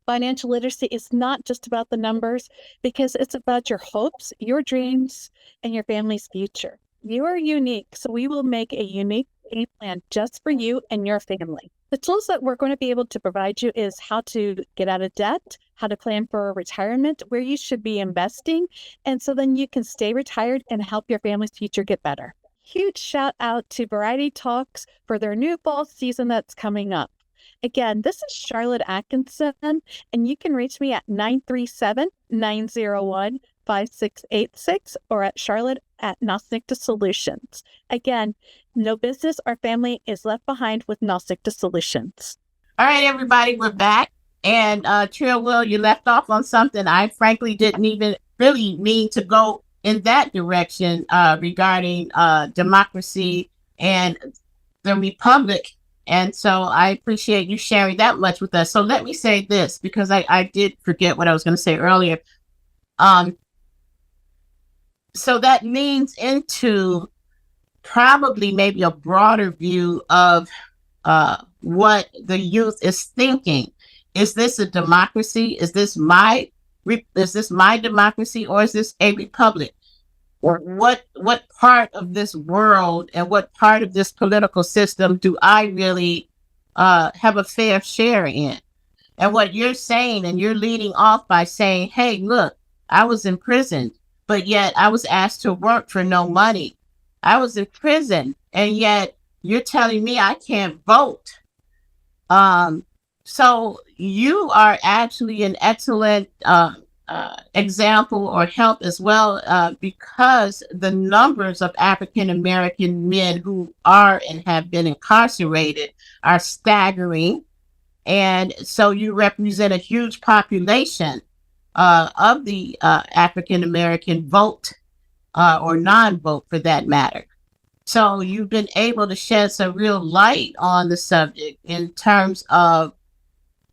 Financial literacy is not just about the numbers, because it's about your hopes, your dreams, and your family's future. You are unique, so we will make a unique game plan just for you and your family. The tools that we're going to be able to provide you is how to get out of debt, how to plan for a retirement, where you should be investing, and so then you can stay retired and help your family's future get better. Huge shout out to Variety Talks for their new fall season that's coming up. Again, this is Charlotte Atkinson, and you can reach me at 937-901-5686 or at Charlotte@Nosnicta Solutions. Again, no business or family is left behind with Nosnicta Solutions. All right, everybody, we're back. And Trill Will, you left off on something I frankly didn't even really mean to go in that direction regarding democracy and the republic. And so I appreciate you sharing that much with us. So let me say this, because I did forget what I was going to say earlier. So that leans into probably maybe a broader view of what the youth is thinking. Is this a democracy? Is this my democracy, or is this a republic? Or what part of this world and what part of this political system do I really have a fair share in? And what you're saying, and you're leading off by saying, hey, look, I was in prison, but yet I was asked to work for no money. I was in prison, and yet you're telling me I can't vote. So you are actually an excellent example or help as well, because the numbers of African American men who are and have been incarcerated are staggering. And so you represent a huge population of the African American vote or non-vote for that matter. So you've been able to shed some real light on the subject in terms of,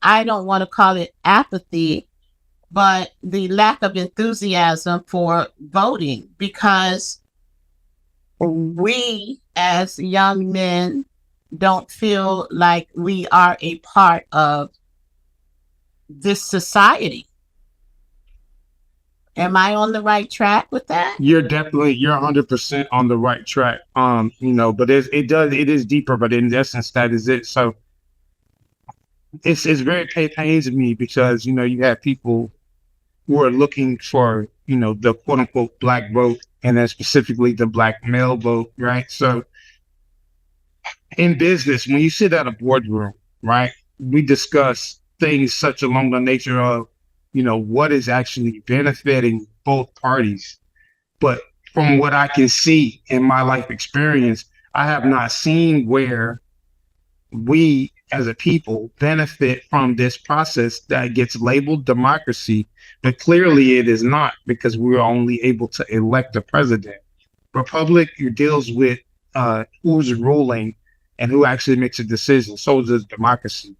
I don't want to call it apathy, but the lack of enthusiasm for voting, because we as young men don't feel like we are a part of this society. Am I on the right track with that? You're 100% on the right track. But it is deeper, but in essence, that is it. So it's very pains me because, you have people who are looking for, the quote unquote black vote, and then specifically the black male vote, right? So in business, when you sit at a boardroom, right, we discuss things such along the nature of, what is actually benefiting both parties. But from what I can see in my life experience, I have not seen where we as a people benefit from this process that gets labeled democracy, but clearly it is not, because we're only able to elect a president. Republic deals with who's ruling and who actually makes a decision. So does democracy,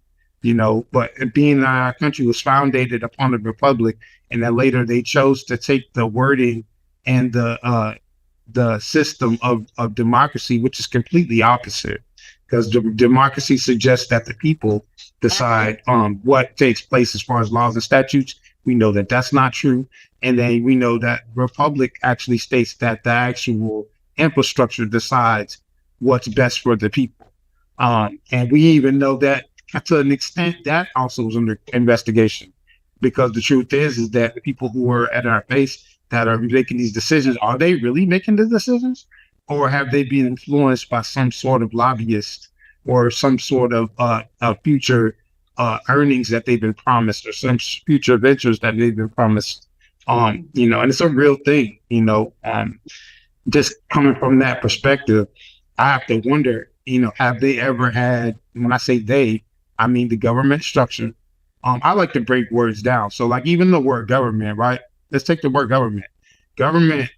but being our country was founded upon a republic, and then later they chose to take the wording and the system of democracy, which is completely opposite. Because democracy suggests that the people decide what takes place as far as laws and statutes. We know that that's not true. And then we know that republic actually states that the actual infrastructure decides what's best for the people. And we even know that to an extent that also is under investigation, because the truth is that the people who are at our base that are making these decisions, are they really making the decisions? Or have they been influenced by some sort of lobbyist or some sort of future earnings that they've been promised, or some future ventures that they've been promised? And it's a real thing, just coming from that perspective, I have to wonder, have they ever had, when I say they, I mean the government structure. I like to break words down. So like even the word government, right? Let's take the word government. Government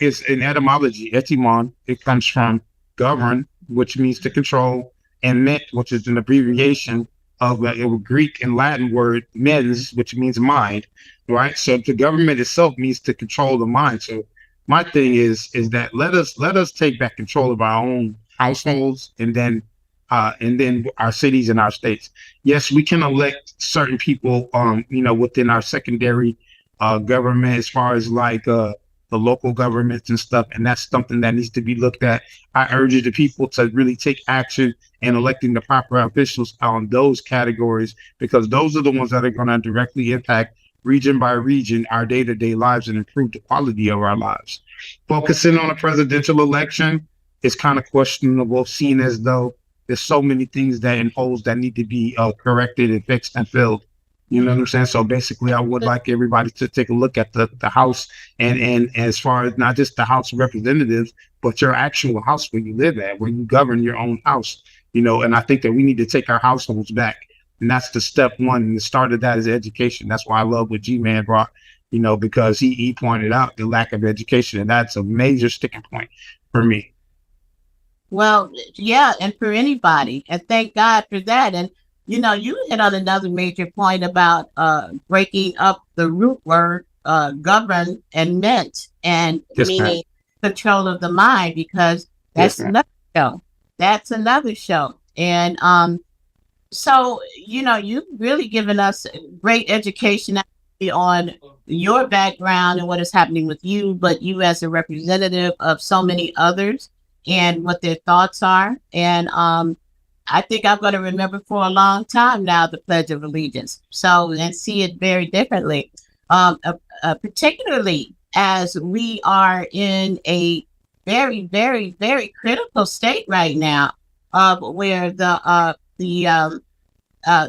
is an etymology, etymon. It comes from govern, which means to control, and ment, which is an abbreviation of a Greek and Latin word mens, which means mind, right? So the government itself means to control the mind. So my thing is that let us take back control of our own households, and then our cities and our states. Yes, we can elect certain people, within our secondary government, as far as like the local governments and stuff, and that's something that needs to be looked at. I urge the people to really take action in electing the proper officials on those categories, because those are the ones that are going to directly impact region by region our day-to-day lives and improve the quality of our lives. Focusing on a presidential election is kind of questionable, seen as though there's so many things that in polls that need to be corrected and fixed and filled. You know what I'm saying? So basically, I would like everybody to take a look at the House, and as far as not just the House of Representatives, but your actual house where you live at, where you govern your own house. And I think that we need to take our households back. And that's the step one. And the start of that is education. That's why I love what G-Man brought, because he pointed out the lack of education. And that's a major sticking point for me. Well, yeah, and for anybody. And thank God for that. And you hit on another major point about breaking up the root word govern and meant, and Yes, meaning control of the mind, because that's Yes, another show. That's another show. And so, you've really given us great education on your background and what is happening with you, but you as a representative of so many others and what their thoughts are. And I think I'm going to remember for a long time now the Pledge of Allegiance. So, and see it very differently, particularly as we are in a very, very, very critical state right now, where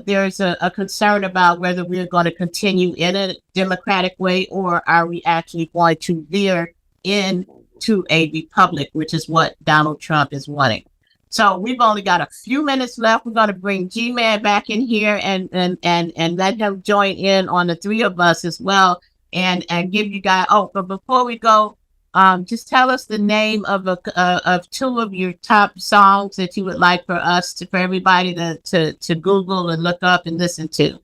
there's a concern about whether we're going to continue in a democratic way, or are we actually going to veer into a republic, which is what Donald Trump is wanting. So we've only got a few minutes left. We're going to bring G-Man back in here and let him join in on the three of us as well, and give you guys. Oh, but before we go, just tell us the name of two of your top songs that you would like for everybody to Google and look up and listen to.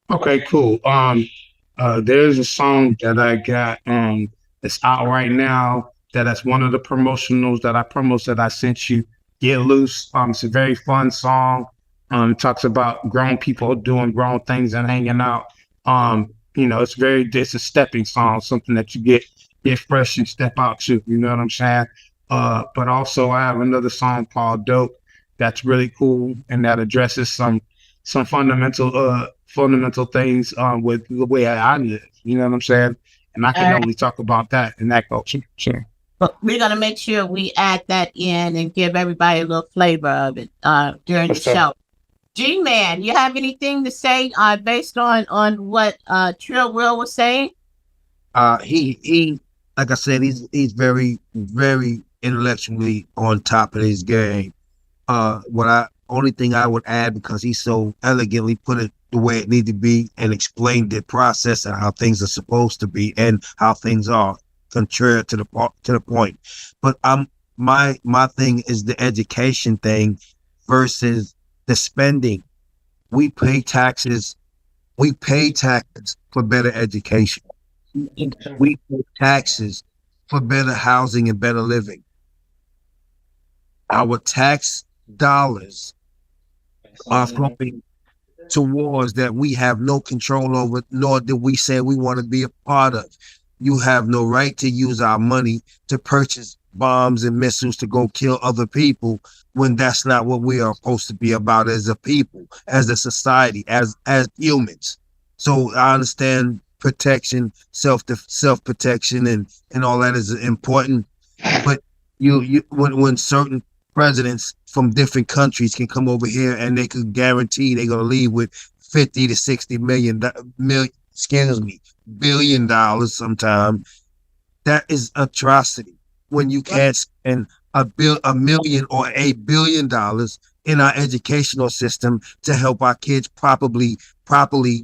Okay, cool. There's a song that I got that's out right now. That's one of the promotionals that I sent you. Get Loose. It's a very fun song. It talks about grown people doing grown things and hanging out. It's a stepping song, something that you get fresh and step out to. You know what I'm saying? But also I have another song called Dope that's really cool, and that addresses some fundamental things with the way I live. You know what I'm saying? And I can only talk about that in that culture. Sure. But we're going to make sure we add that in and give everybody a little flavor of it during the show. G-Man, you have anything to say based on what Trill Will was saying? He like I said, he's very, very intellectually on top of his game. Only thing I would add, because he so elegantly put it the way it needed to be and explained the process and how things are supposed to be and how things are, contrary to the point. But my thing is the education thing versus the spending. We pay taxes for better education. We pay taxes for better housing and better living. Our tax dollars are going to wars that we have no control over, nor do we say we want to be a part of. You have no right to use our money to purchase bombs and missiles to go kill other people, when that's not what we are supposed to be about as a people, as a society, as humans. So I understand protection, self-protection and all that is important. But when certain presidents from different countries can come over here and they could guarantee they're going to leave with 50 to 60 billion dollars sometime, that is atrocity. When you can't spend $1 million or $1 billion in our educational system to help our kids properly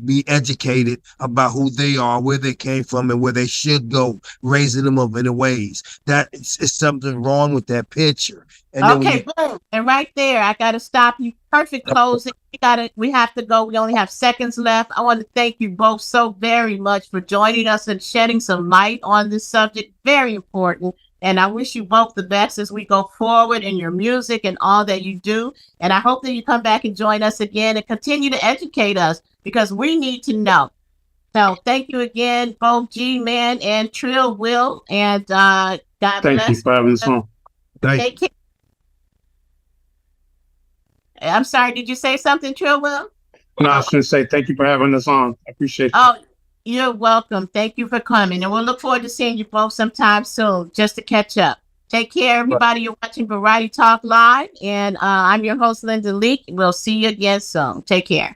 be educated about who they are, where they came from, and where they should go, raising them up in the ways. That is something wrong with that picture. And then Okay, boom. And right there, I gotta stop you. Perfect closing. We have to go. We only have seconds left. I want to thank you both so very much for joining us and shedding some light on this subject. Very important. And I wish you both the best as we go forward in your music and all that you do. And I hope that you come back and join us again and continue to educate us because we need to know. So thank you again, both G-Man and Trill Will. And God Thank bless. you for having us on. Take care. I'm sorry, did you say something, Trill Will? No, I was going to say thank you for having us on. I appreciate it. Oh, you're welcome. Thank you for coming. And we'll look forward to seeing you both sometime soon just to catch up. Take care, everybody. You're watching Variety Talk Live. And I'm your host, Linda Leak. We'll see you again soon. Take care.